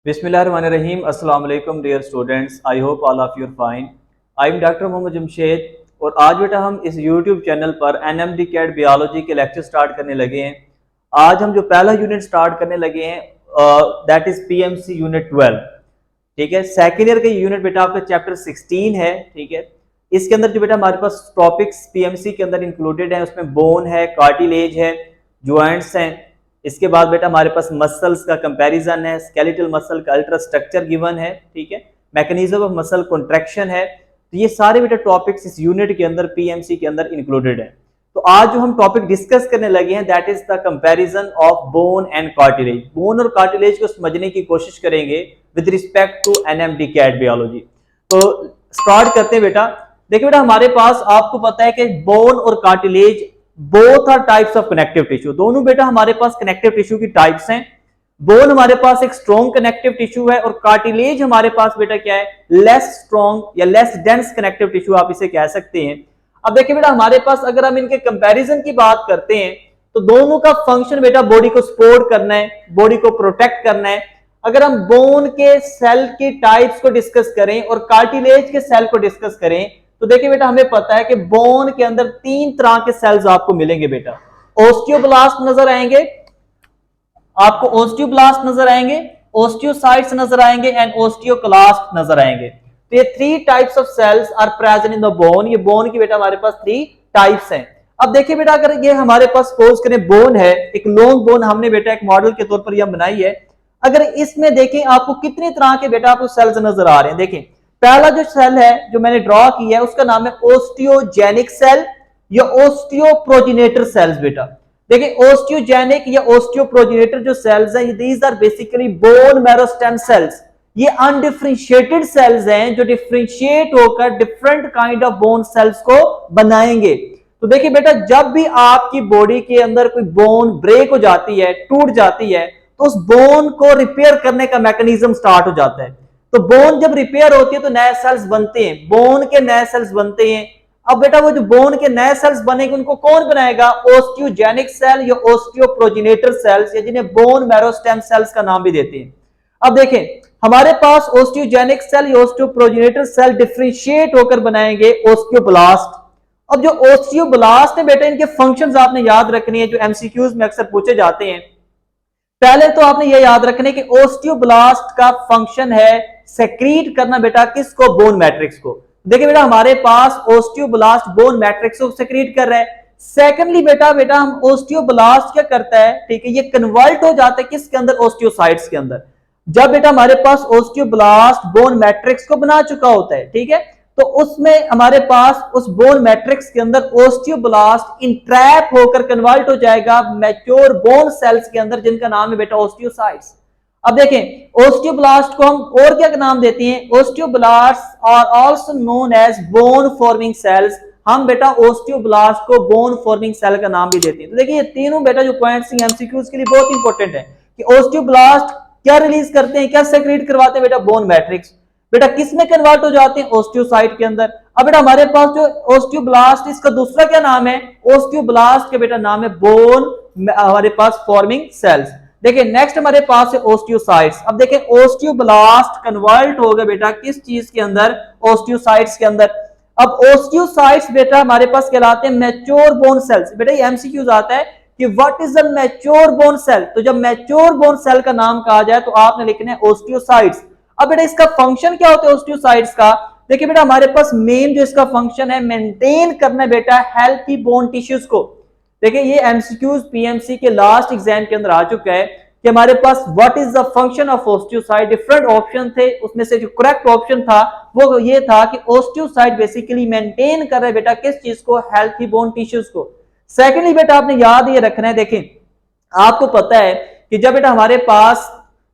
बिस्मिल्लाहिर्रहमानिर्रहीम। अस्सलाम वालेकुम dear students, I hope all of you are fine. I am doctor Mohammad Jamshed और आज बेटा हम इस यूट्यूब चैनल पर एनएमडी कैट बायोलॉजी के लेक्चर स्टार्ट करने लगे हैं। आज हम जो पहला यूनिट स्टार्ट करने लगे हैं दैट इज पीएमसी यूनिट 12। ठीक है, सेकेंड ईयर का यूनिट बेटा आपका चैप्टर 16 है। ठीक है, इसके अंदर जो बेटा हमारे पास टॉपिक्स पीएमसी के अंदर इंक्लूडेड है उसमें बोन है, कार्टिलेज है, ज्वाइंट्स हैं। इसके बाद बेटा हमारे पास मसल्स का कंपैरिजन है, स्केलेटल मसल का अल्ट्रा स्ट्रक्चर गिवन है। ठीक है, मैकेनिज्म ऑफ मसल कॉन्ट्रैक्शन है। तो ये सारे बेटा टॉपिक्स इस यूनिट के अंदर पीएमसी के अंदर इंक्लूडेड है। तो आज जो हम टॉपिक डिस्कस करने लगे हैं that is the comparison of bone and cartilage. Bone और कार्टिलेज को समझने की कोशिश करेंगे with respect to NMD CAT biology. तो स्टार्ट करते हैं बेटा। देखिए बेटा हमारे पास आपको पता है कि बोन और cartilage both are types of connective tissue. दोनों बेटा हमारे पास कनेक्टिव टिश्यू की टाइप्स हैं। बोन हमारे पास एक स्ट्रॉन्ग कनेक्टिव टिश्यू है और कार्टिलेज हमारे पास बेटा क्या है, लेस स्ट्रॉन्ग या लेस डेंस कनेक्टिव टिश्यू आप इसे कह सकते हैं। अब देखिए बेटा हमारे पास अगर हम इनके कंपैरिजन की बात करते हैं तो दोनों का फंक्शन बेटा बॉडी को सपोर्ट करना है, बॉडी को प्रोटेक्ट करना है। अगर हम बोन के सेल की टाइप्स को डिस्कस करें और कार्टिलेज के सेल को डिस्कस करें तो देखिए बेटा हमें पता है कि बोन के अंदर तीन तरह के सेल्स आपको मिलेंगे बेटा। ओस्टियोब्लास्ट नजर आएंगे, आपको ओस्टियोब्लास्ट नजर आएंगे, ओस्टियोसाइट्स नजर आएंगे एंड ओस्टियोक्लास्ट नजर आएंगे। तो ये three types of cells are present in the bone. ये बोन की बेटा हमारे पास थ्री टाइप्स हैं। अब देखिए बेटा अगर ये हमारे पास सपोज करें बोन है, एक लॉन्ग बोन हमने बेटा एक मॉडल के तौर पर यह बनाई है। अगर इसमें देखें आपको कितने तरह के बेटा आपको सेल्स नजर आ रहे हैं। देखें पहला जो सेल है जो मैंने ड्रॉ किया है उसका नाम है ओस्टियोजेनिक सेल या ओस्टियोप्रोजेनेटर सेल्स। बेटा देखिए ओस्टियोजेनिक या ओस्टियोप्रोजेनेटर जो सेल्स हैं these are basically bone marrow stem cells. ये अनडिफरेंशिएटेड सेल्स हैं जो डिफरेंशिएट होकर different kind of bone cells को बनाएंगे। तो देखिए बेटा जब भी आपकी बॉडी के अंदर कोई बोन ब्रेक हो जाती है, टूट जाती है, तो उस बोन को रिपेयर करने का मैकेनिज्म स्टार्ट हो जाता है। तो बोन जब रिपेयर होती है तो नए सेल्स बनते हैं, बोन के नए सेल्स बनते हैं। अब बेटा वो जो बोन के नए सेल्स बनेंगे उनको कौन बनाएगा, ओस्टियोजेनिक सेल या ओस्टियोप्रोजेनेटर सेल्स या जिन्हें बोन मैरो स्टेम सेल्स का नाम भी देते हैं। अब देखें हमारे पास ओस्टियोजेनिक सेल या ओस्टियोप्रोजेनेटर सेल डिफरेंशिएट होकर बनाएंगे ओस्टियोब्लास्ट। अब जो ओस्टियोब्लास्ट है बेटा इनके फंक्शंस आपने याद रखने हैं जो एमसीक्यूज में अक्सर पूछे जाते हैं। पहले तो आपने ये याद रखने कि ओस्टियोब्लास्ट का फंक्शन है सेक्रीट करना बेटा किसको, बोन मैट्रिक्स को। देखिए बेटा हमारे पास ओस्टियोब्लास्ट बोन मैट्रिक्स को सेक्रीट कर रहा है। सेकेंडली बेटा हम ओस्टियोब्लास्ट क्या करता है, ठीक है, ये कन्वर्ट हो जाता है किसके अंदर, ओस्टियोसाइट्स के अंदर। जब बेटा हमारे पास ओस्टियोब्लास्ट बोन मैट्रिक्स को बना चुका होता है, ठीक है, तो उसमें हमारे पास उस बोन मैट्रिक्स के अंदर ओस्टियोब्लास्ट इंट्रैप होकर कन्वर्ट हो जाएगा मैच्योर बोन सेल्स के अंदर जिनका नाम है बेटा ओस्टियोसाइट्स। अब देखें ओस्टियोब्लास्ट को हम और क्या नाम देते हैं, osteoblast are also known as bone forming cells. हम बेटा ओस्टियोब्लास्ट को बोन फॉर्मिंग सेल का नाम भी देते हैं। तो देखिए ये तीनों बेटा जो पॉइंट्स एमसीक्यूज के लिए बहुत इंपॉर्टेंट है कि ओस्टियोब्लास्ट क्या रिलीज करते हैं, क्या सेक्रेट करवाते हैं बेटा, बोन मैट्रिक्स। बेटा किस में कन्वर्ट हो जाते हैं, ओस्टियोसाइट के अंदर। अब बेटा हमारे पास जो ओस्टियोब्लास्ट इसका दूसरा क्या नाम है, ओस्टियोब्लास्ट के बेटा नाम है बोन हमारे पास फॉर्मिंग सेल्स। देखिए नेक्स्ट हमारे पास है ओस्टियोसाइट्स। अब देखिए ओस्टियोब्लास्ट कन्वर्ट हो गए बेटा किस चीज के अंदर, ओस्टियोसाइट्स के अंदर। अब ओस्टियोसाइट्स बेटा हमारे पास कहलाते हैं मैच्योर बोन सेल्स। बेटा ये एमसीक्यूज आता है कि what is the mature bone cell. तो जब मैच्योर बोन सेल का नाम कहा जाए तो आपने लिखना है ओस्टियोसाइट्स। अब बेटा इसका फंक्शन क्या होता है ओस्टियोसाइट्स का, देखिए बेटा हमारे पास मेन जो इसका फंक्शन है मेंटेन करना बेटा हेल्थी बोन टिश्यूज को। देखिए ये एमसीक्यूज पीएमसी के लास्ट एग्जाम के अंदर आ चुका है कि हमारे पास what is the function of osteocyte. Different option थे, उसमें से जो करेक्ट ऑप्शन था वो ये था कि ओस्टियोसाइट बेसिकली मेंटेन कर रहा है बेटा किस चीज को, हेल्थी बोन टिश्यूज को। सेकेंडली बेटा आपने याद ये रखना है, देखें आपको पता है कि जब बेटा हमारे पास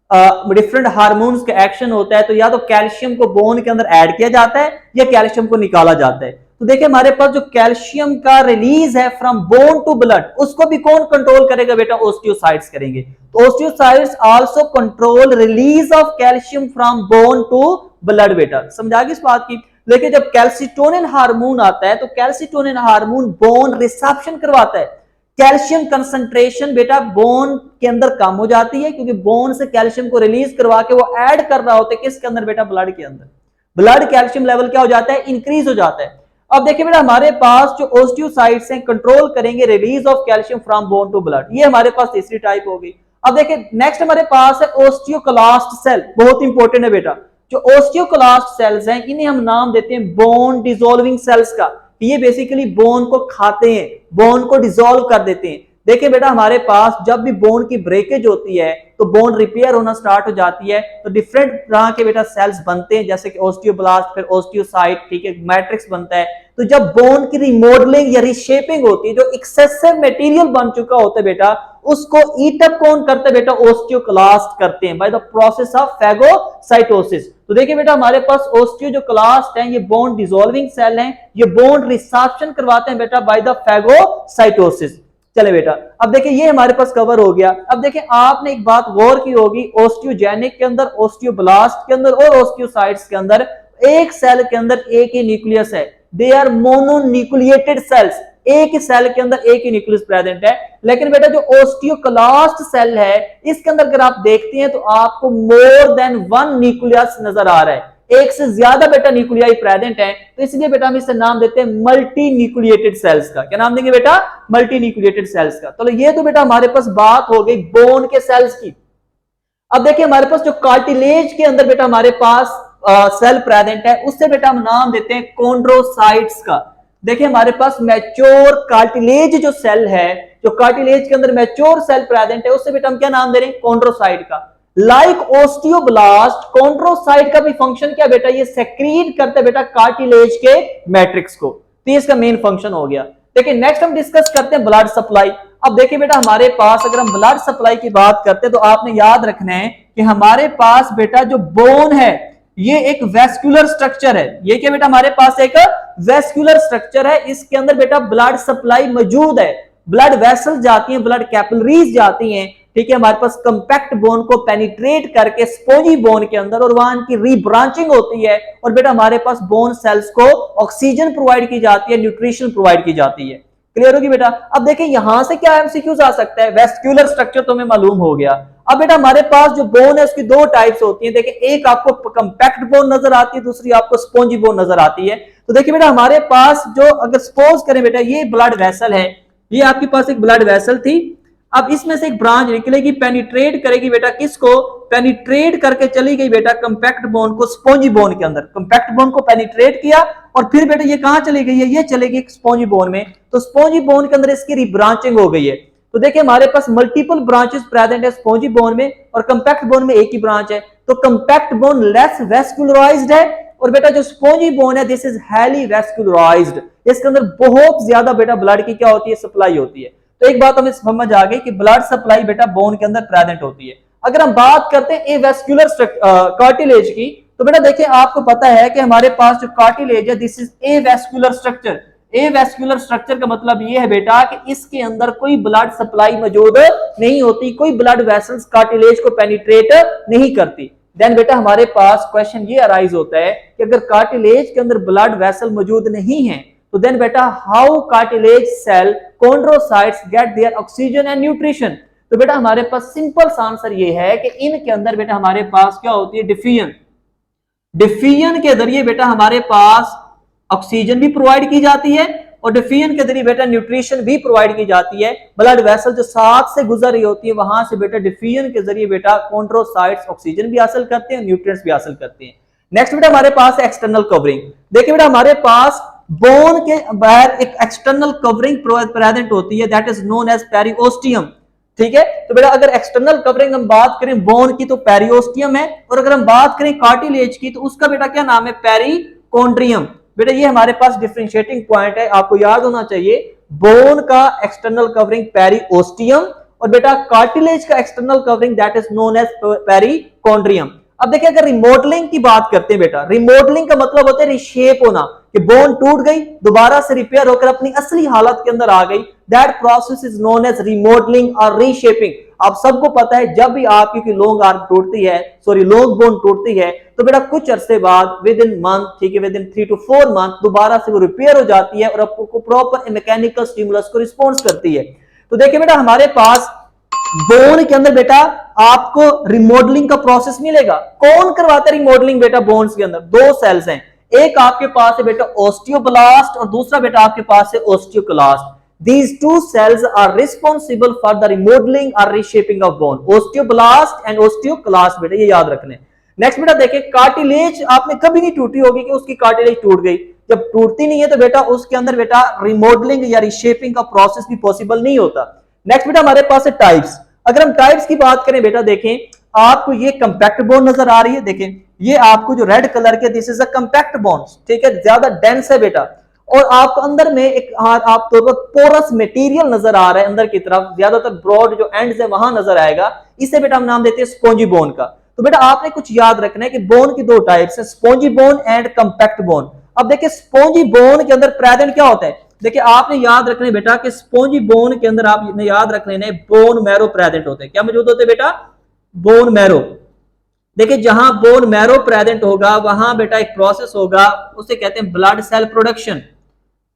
डिफरेंट हार्मोन्स का एक्शन होता है तो या तो कैल्शियम को बोन के अंदर ऐड किया जाता है या कैल्शियम को निकाला जाता है। तो देखिए हमारे पास जो कैल्शियम का रिलीज है फ्रॉम बोन टू ब्लड उसको भी कौन कंट्रोल करेगा बेटा, ओस्टियोसाइट्स करेंगे। तो osteocytes also control release of calcium from bone to blood. बेटा समझा गई इस बात की। देखिए जब कैल्सिटोनिन हार्मोन आता है तो कैल्सिटोनिन हार्मोन बोन रिसेप्शन करवाता है। कैल्शियम कंसंट्रेशन बेटा बोन के अंदर कम हो जाती है, क्योंकि बोन से कैल्शियम को रिलीज करवा के वो ऐड कर रहा होता है किसके अंदर बेटा, ब्लड के अंदर। ब्लड कैल्शियम लेवल क्या हो जाता है, इंक्रीज हो जाता है। अब देखिए बेटा हमारे पास जो ओस्टियोसाइट्स हैं कंट्रोल करेंगे release of calcium from bone to blood, ये हमारे पास तीसरी टाइप होगी। अब देखिए नेक्स्ट हमारे पास है ओस्टियोक्लास्ट सेल, बहुत इंपॉर्टेंट है बेटा। जो ओस्टियोक्लास्ट सेल्स हैं इन्हें हम नाम देते हैं बोन डिसॉल्विंग सेल्स का। ये बेसिकली बोन को खाते हैं, बोन को डिसॉल्व कर देते हैं। देखिए बेटा हमारे पास जब भी बोन की ब्रेकेज होती है तो बोन रिपेयर होना स्टार्ट हो जाती है, तो डिफरेंट तरह के बेटा सेल्स बनते हैं, जैसे कि ओस्टियोब्लास्ट, फिर ओस्टियोसाइट, ठीक है, मैट्रिक्स बनता है। तो जब बोन की रिमॉडलिंग या रिशेपिंग होती है, जो एक्सेसिव मटेरियल बन चुका होता है बेटा, उसको ईट अप कौन करते हैं बेटा, ओस्टियोक्लास्ट करते हैं by the process of phagocytosis. तो देखिए बेटा हमारे पास ओस्टियो जो क्लास्ट है ये बोन डिसॉल्विंग सेल हैं, ये बोन रिसॉर्प्शन करवाते हैं बेटा बाय द फैगोसाइटोसिस। चले बेटा अब देखिए ये हमारे पास कवर हो गया। अब देखिए आपने एक बात गौर की होगी, ओस्टियोजेनिक के अंदर, ओस्टियोब्लास्ट के अंदर और ओस्टियोसाइट्स के अंदर एक सेल के अंदर एक ही न्यूक्लियस है। दे आर मोनोन्यूक्लिएटेड सेल्स, एक ही सेल के अंदर एक ही न्यूक्लियस प्रेजेंट है। लेकिन बेटा जो ओस्टियोक्लास्ट सेल है इसके अंदर अगर आप देखते हैं तो आपको मोर देन वन न्यूक्लियस नजर आ रहा है, एक से ज्यादा बेटा न्यूक्लियाई प्रेजेंट है। तो इसलिए बेटा हम इसे नाम देते हैं मल्टी न्यूक्लिएटेड सेल्स का। क्या नाम देंगे बेटा, मल्टी न्यूक्लिएटेड सेल्स का। तो ये तो बेटा हमारे पास बात हो गई बोन के सेल्स की। अब देखिए हमारे पास जो कार्टिलेज के अंदर बेटा हमारे पास सेल प्रेजेंट है उससे बेटा हम नाम देते हैं कॉन्ड्रोसाइट्स का। देखिए हमारे पास मैच्योर कार्टिलेज जो सेल है, जो कार्टिलेज के अंदर मैच्योर सेल प्रेजेंट है, उससे बेटा हम क्या नाम दे रहे हैं, कॉन्ड्रोसाइट का। लाइक ओस्टियोब्लास्ट, कॉन्ड्रोसाइट का भी फंक्शन क्या बेटा, ये सेक्रीट करते बेटा कार्टिलेज के मैट्रिक्स को। तो इसका मेन फंक्शन हो गया। देखिए नेक्स्ट हम डिस्कस करते हैं ब्लड सप्लाई। अब देखिए बेटा हमारे पास अगर हम ब्लड सप्लाई की बात करते हैं तो आपने याद रखना है कि हमारे पास बेटा जो बोन है ये एक वेस्कुलर स्ट्रक्चर है। ये क्या बेटा हमारे पास एक वेस्कुलर स्ट्रक्चर है, इसके अंदर बेटा ब्लड सप्लाई मौजूद है, ब्लड वेसल जाती हैं, ब्लड कैपिलरीज जाती हैं, ठीक है, हमारे पास कंपैक्ट बोन को पेनिट्रेट करके स्पोंजी बोन के अंदर, और वहां की रीब्रांचिंग होती है और बेटा हमारे पास बोन सेल्स को ऑक्सीजन प्रोवाइड की जाती है, न्यूट्रिशन प्रोवाइड की जाती है। क्लियर होगी बेटा। अब देखिए यहां से क्या एमसीक्यूज आ सकता है, वेस्कुलर स्ट्रक्चर तो हमें मालूम हो गया। अब बेटा हमारे पास जो बोन है उसकी दो टाइप्स होती हैं। देखिए एक आपको कंपैक्ट बोन नजर आती है, दूसरी आपको स्पोंजी बोन नजर आती है। तो देखिए बेटा हमारे पास जो अगर सपोज करें बेटा ये ब्लड वेसल है, ये आपके पास एक ब्लड वेसल थी, अब इसमें से एक ब्रांच निकलेगी, पेनिट्रेट करेगी बेटा किसको, पेनिट्रेट करके चली गई बेटा कंपैक्ट बोन को स्पोंजी बोन के अंदर, कंपैक्ट बोन को पेनिट्रेट किया और फिर बेटा ये कहां चली गई है, ये चलेगी स्पोंजी बोन में। तो स्पोंजी बोन के अंदर इसकी रिब्रांचिंग हो गई है। तो देखिए हमारे पास मल्टीपल ब्रांचेस प्रेजेंट है स्पोंजी बोन में, और कंपैक्ट बोन में एक ही ब्रांच है। तो कंपैक्ट बोन लेस वेस्कुलराइज्ड है, और बेटा जो स्पोंजी बोन है दिस इज हाईली वेस्कुलराइज्ड, इसके अंदर बहुत ज्यादा बेटा ब्लड की क्या होती है, सप्लाई होती है। तो एक बात हमें समझ आ गई कि ब्लड सप्लाई बेटा बोन के अंदर प्रेजेंट होती है। अगर हम बात करते हैं एवेस्कुलर कार्टिलेज की, तो बेटा देखिए आपको पता है कि हमारे पास जो कार्टिलेज है this is avascular structure. Avascular structure का मतलब ये है बेटा कि इसके अंदर कोई ब्लड सप्लाई मौजूद नहीं होती, कोई ब्लड वेसल्स कार्टिलेज को पेनिट्रेट नहीं करती। देन बेटा हमारे पास क्वेश्चन ये अराइज होता है कि अगर कार्टिलेज के अंदर ब्लड वेसल मौजूद नहीं है तो देन बेटा how cartilage cell chondrocytes get their oxygen and nutrition. तो बेटा हमारे पास सिंपल सा आंसर ये है कि इनके अंदर बेटा हमारे पास क्या होती है, डिफिजन। डिफिजन के जरिए बेटा हमारे पास ऑक्सीजन भी प्रोवाइड की जाती है और डिफिजन के जरिए बेटा न्यूट्रिशन भी प्रोवाइड की जाती है। ब्लड वेसल जो साथ से गुजर रही होती है वहां से बेटा डिफिजन के जरिए बेटा कॉन्ड्रोसाइट्स ऑक्सीजन भी हासिल करते हैं, न्यूट्रिएंट्स भी हासिल करते हैं। नेक्स्ट बेटा हमारे पास एक्सटर्नल कवरिंग। देखिए बेटा हमारे पास बोन के बाहर एक एक्सटर्नल कवरिंग प्रेजेंट होती है, that is known as periosteum. ठीक है, तो बेटा अगर एक्सटर्नल कवरिंग हम बात करें बोन की तो पेरिओस्टियम है, और अगर हम बात करें कार्टिलेज की तो उसका बेटा क्या नाम है, पेरिकोन्ड्रियम। बेटा ये हमारे पास डिफरेंशिएटिंग पॉइंट है, आपको याद होना चाहिए। बोन का एक्सटर्नल कवरिंग पेरिओस्टियम और बेटा कार्टिलेज का external covering that is known as perichondrium. अब देखिए अगर रिमॉडलिंग की बात करते हैं बेटा, रिमॉडलिंग का मतलब होता है रिशेप होना, कि बोन टूट गई दोबारा से रिपेयर होकर अपनी असली हालत के अंदर आ गई, that process is known as remodelling और रीशेपिंग। आप सबको पता है जब भी आपकी लॉन्ग आर्म टूटती है, सॉरी लॉन्ग बोन टूटती है, तो बेटा कुछ अरसे बाद विद इन मंथ, ठीक है, विद इन 3 to 4 मंथ दोबारा से वो रिपेयर हो जाती है और आपको प्रॉपर मैकेनिकल स्टिमुलस को रिस्पॉन्स करती है। तो देखिए बेटा हमारे पास बोन के अंदर बेटा आपको रिमॉडलिंग का प्रोसेस मिलेगा। कौन करवाता है रिमॉडलिंग बेटा बोन्स के अंदर? दो सेल्स हैं, एक आपके पास है बेटा ओस्टियोब्लास्ट और दूसरा बेटा आपके पास है osteoclast. These two cells are responsible for the remodeling or reshaping of bone. Osteoblast and osteoclast बेटा ये याद रखने। नेक्स्ट बेटा देखिए कार्टिलेज आपने कभी नहीं टूटी होगी कि उसकी कार्टिलेज टूट गई। जब टूटती नहीं है तो बेटा उसके अंदर बेटा रिमॉडलिंग या रिशेपिंग का प्रोसेस भी पॉसिबल नहीं होता। नेक्स्ट बेटा हमारे पास है टाइप्स। अगर हम टाइप्स की बात करें बेटा देखें आपको ये कंपैक्ट बोन नजर आ रही है, देखें ये आपको जो रेड कलर के this is a compact bone, ठीक है, ज्यादा डेंस है बेटा। और आपको अंदर में एक आप तो पोरस मटेरियल नजर आ रहा है अंदर की तरफ, ज्यादातर ब्रॉड जो एंड्स है वहां नजर आएगा। इसे बेटा हम नाम देते हैं स्पॉन्जी बोन का। तो बेटा आपने कुछ याद रखना है कि बोन की दो टाइप्स है, spongy bone and compact bone. अब देखिए स्पॉन्जी बोन के अंदर प्रेजेंट क्या होता है, देखिए आपने याद रखना है बेटा कि स्पॉन्जी बोन के अंदर आपने याद रख लेना है बोन मैरो प्रेजेंट होते हैं। क्या मौजूद होते हैं बेटा? Bone marrow. देखिए जहां बोन मैरो प्रेजेंट होगा वहां बेटा एक प्रोसेस होगा, उसे कहते हैं ब्लड सेल प्रोडक्शन।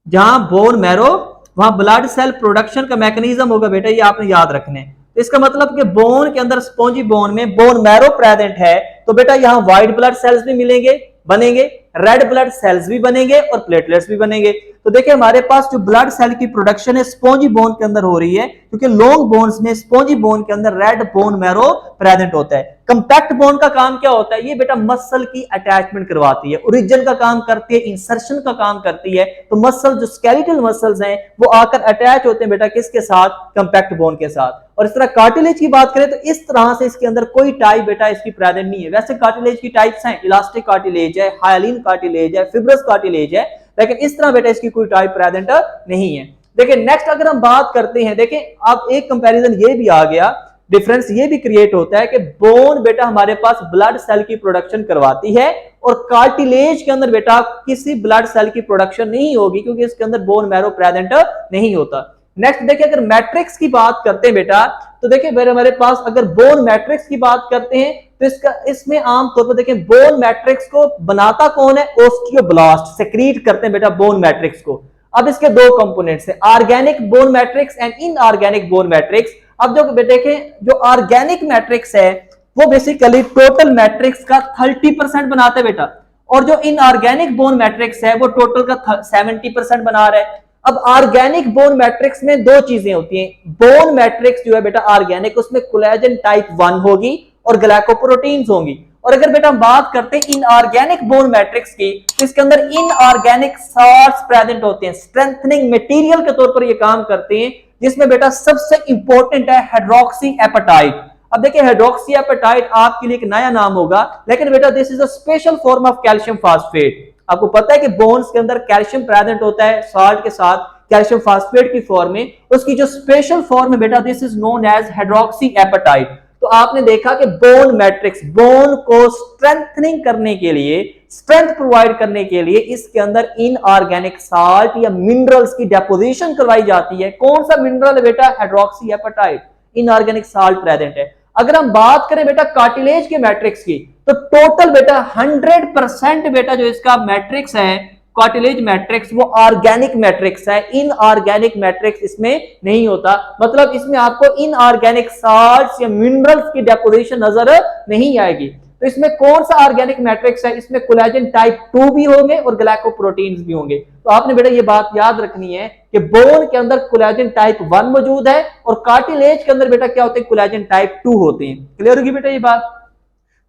जहां बोन मैरो वहां ब्लड सेल प्रोडक्शन का मैकेनिज्म होगा बेटा, ये आपने याद रखने। तो इसका मतलब कि बोन के अंदर स्पॉन्जी बोन में बोन मैरो प्रेजेंट है तो बेटा यहां व्हाइट ब्लड सेल्स भी मिलेंगे, बनेंगे, रेड ब्लड सेल्स भी बनेंगे और प्लेटलेट्स भी बनेंगे। तो देखिए हमारे पास जो ब्लड सेल की प्रोडक्शन है स्पॉन्जी बोन के अंदर हो रही है, क्योंकि लॉन्ग बोन्स में स्पॉन्जी बोन के अंदर रेड बोन मैरो प्रेजेंट होता है। कंपैक्ट बोन का काम क्या होता है? ये बेटा मसल की अटैचमेंट करवाती है, ओरिजिन का काम करती है, इंसर्शन का काम करती है। तो मसल जो स्केलेटल मसल्स हैं वो आकर अटैच होते हैं बेटा किसके साथ? कंपैक्ट बोन के साथ। और इस तरह कार्टिलेज की बात करें तो इस तरह से इसके अंदर कोई टाइप बेटा इसकी प्रेजेंट नहीं है। वैसे कार्टिलेज की टाइप्स हैं, इलास्टिक कार्टिलेज है, हाइलिन कार्टिलेज है, फिब्रस कार्टिलेज है, लेकिन इस तरह बेटा इसकी कोई टाइप प्रेजेंट नहीं है। देखिए नेक्स्ट अगर हम बात करते हैं, देखिए अब एक कंपैरिजन ये भी आ गया, डिफरेंस ये भी क्रिएट होता है कि बोन बेटा हमारे पास ब्लड सेल की प्रोडक्शन करवाती है और कार्टिलेज के अंदर बेटा किसी ब्लड सेल की प्रोडक्शन नहीं होगी, क्योंकि इसके अंदर बोन मैरो प्रेजेंट नहीं होता। नेक्स्ट देखिए अगर मैट्रिक्स की बात करते हैं बेटा, तो देखिए हमारे पास अगर बोन मैट्रिक्स की बात करते हैं तो इसमें आमतौर पर देखिए बोन मैट्रिक्स को बनाता कौन है? ओस्टियोब्लास्ट सेक्रीट करते हैं बेटा बोन मैट्रिक्स को। अब इसके दो कंपोनेंट्स हैं, organic bone matrix and inorganic bone matrix. अब जो देखें जो ऑर्गेनिक मैट्रिक्स है वो बेसिकली टोटल मैट्रिक्स का 30% बनाता है बेटा, और जो इनऑर्गेनिक बोन मैट्रिक्स है वो टोटल का 70% बना रहा है। अब ऑर्गेनिक बोन मैट्रिक्स में दो चीजें होती हैं। बोन मैट्रिक्स जो है बेटा ऑर्गेनिक, उसमें कोलेजन टाइप 1 होगी और ग्लाइकोप्रोटीन्स होंगी। और अगर बेटा हम बात करते हैं इनऑर्गेनिक बोन मैट्रिक्स की, तो इसके अंदर इनऑर्गेनिक साल्ट्स प्रेजेंट होते हैं, स्ट्रेंथनिंग मटेरियल के तौर पर ये काम करते हैं, जिसमें बेटा सबसे इंपॉर्टेंट है हाइड्रोक्सी एपेटाइट। अब देखिए हाइड्रोक्सी एपेटाइट आपके लिए एक नया नाम होगा, लेकिन बेटा this is a special form of calcium phosphate. आपको पता है कि बोन्स के अंदर कैल्शियम प्रेजेंट होता है साल्ट के साथ कैल्शियम फास्फेट की फॉर्म में, उसकी जो स्पेशल फॉर्म है बेटा this is known as hydroxyapatite. तो आपने देखा कि बोन मैट्रिक्स बोन को स्ट्रेंथनिंग करने के लिए, स्ट्रेंथ प्रोवाइड करने के लिए इसके अंदर इनऑर्गेनिक साल्ट या मिनरल्स की डेपोजिशन करवाई जाती है। कौन सा मिनरल है बेटा? Hydroxyapatite, inorganic salt present है। अगर हम बात करें बेटा कार्टिलेज के मैट्रिक्स की, तो टोटल बेटा 100% बेटा जो इसका मैट्रिक्स है कार्टिलेज मैट्रिक्स वो ऑर्गेनिक मैट्रिक्स है, इनऑर्गेनिक मैट्रिक्स इसमें नहीं होता। मतलब इसमें आपको इनऑर्गेनिक साल्ट्स या मिनरल्स की डेपोजिशन नजर नहीं आएगी। तो इसमें कौन सा ऑर्गेनिक मैट्रिक्स है? इसमें कोलेजन टाइप 2 भी होंगे और ग्लाइकोप्रोटीन्स भी होंगे। तो आपने बेटा ये बात याद रखनी है कि बोन के अंदर कोलेजन टाइप 1 मौजूद है और कार्टिलेज के अंदर बेटा क्या होते हैं? कोलेजन टाइप 2 होते हैं। क्लियर होगी बेटा ये बात?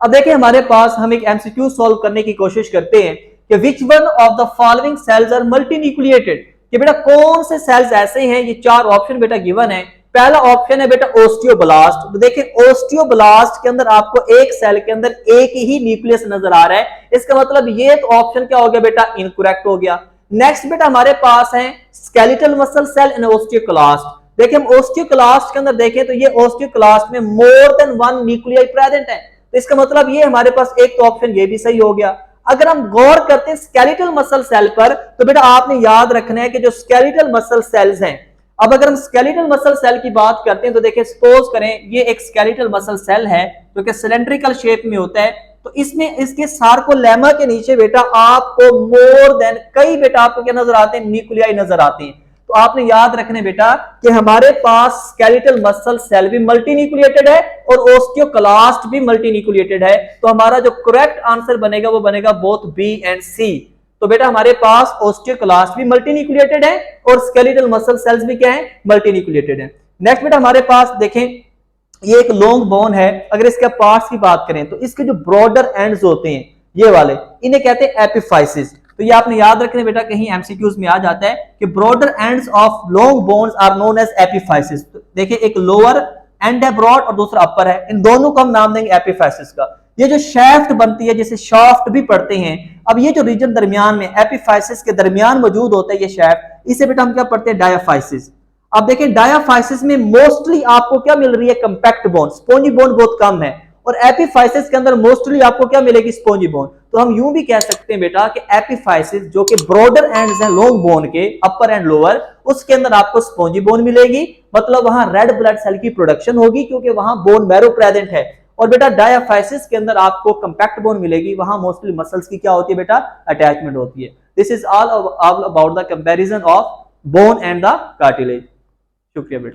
अब देखिए हमारे पास हम एक एमसीक्यू सॉल्व करने की कोशिश करते हैं कि which one of the following cells are multinucleated, कि बेटा कौन से सेल्स ऐसे हैं, ये चार ऑप्शन बेटा गिवन है। पहला ऑप्शन है बेटा ओस्टियोब्लास्ट। तो देखिए ओस्टियोब्लास्ट के अंदर आपको एक सेल के अंदर एक ही न्यूक्लियस नजर आ रहा है, इसका मतलब ये तो ऑप्शन क्या हो गया बेटा? इनकरेक्ट हो गया। नेक्स्ट बेटा हमारे पास है skeletal muscle cell and osteoclast. देखिए हम ओस्टियोक्लास्ट के अंदर देखें तो ये ओस्टियोक्लास्ट में मोर देन 1 न्यूक्लियाई प्रेजेंट है, तो इसका मतलब ये हमारे पास एक तो ऑप्शन ये भी सही हो गया। अगर हम गौर करते हैं स्केलेटल मसल सेल पर, तो बेटा आपने याद रखना है कि जो स्केलेटल मसल सेल्स हैं, अब अगर हम स्केलेटल मसल सेल की बात करते हैं तो देखिए सपोज करें ये एक स्केलेटल मसल सेल है जो कि सिलेंड्रिकल शेप में होता है, तो इसमें इसके सार्कोलेमा के नीचे बेटा आपको मोर देन कई बेटा आपको क्या नजर आते हैं? न्यूक्लियाई नजर आते हैं। तो आपने याद रखने बेटा कि हमारे पास स्केलेटल मसल सेल भी मल्टीन्यूक्लिएटेड है और ओस्टियोक्लास्ट भी मल्टीन्यूक्लिएटेड है। तो हमारा जो करेक्ट आंसर बनेगा वो बनेगा बोथ बी एंड सी। तो बेटा हमारे पास ओस्टियोक्लास्ट भी मल्टीन्यूक्लिएटेड है और स्केलेटल मसल सेल्स भी क्या है, मल्टीन्यूक्लिएटेड है। नेक्स्ट बेटा हमारे पास देखें, ये एक लॉन्ग बोन है। अगर इसके पार्ट्स की बात करें तो इसके जो ब्रॉडर एंड्स होते हैं ये वाले, इन्हें कहते हैं एपिफाइसिस। तो ये आपने याद रखने बेटा, कहीं एमसीक्यूज में आ जाता है कि broader ends of long bones are known as epiphysis. तो देखिए एक लोअर एंड है ब्रॉड और दूसरा अपर है, इन दोनों को हम नाम देंगे एपिफाइसिस का। ये जो शैफ्ट बनती है जिसे शाफ्ट भी पढ़ते हैं, अब ये जो रीजन दरमियान में एपिफाइसिस के दरमियान मौजूद होता है ये शैफ्ट, इसे बेटा हम क्या पढ़ते हैं, डायाफाइसिस। अब देखिए डायाफाइसिस में मोस्टली आपको क्या मिल रही है, कंपैक्ट बोन, स्पॉन्जी बोन बहुत कम है, और एपिफाइसिस के अंदर मोस्टली आपको क्या मिलेगी, स्पॉन्जी बोन। तो हम यूं भी कह सकते हैं बेटा कि एपिफाइसिस जो कि ब्रॉडर एंड्स हैं लॉन्ग बोन के, अपर एंड लोअर, उसके अंदर आपको स्पॉन्जी बोन मिलेगी, मतलब वहां रेड ब्लड सेल की प्रोडक्शन होगी क्योंकि वहां बोन मैरो प्रेजेंट है। और बेटा डायाफाइसिस के अंदर आपको कंपैक्ट बोन मिलेगी, वहां मोस्टली मसल्स की क्या होती है बेटा, अटैचमेंट होती है। This is all about the comparison of bone and the cartilage. शुक्रिया बेटा।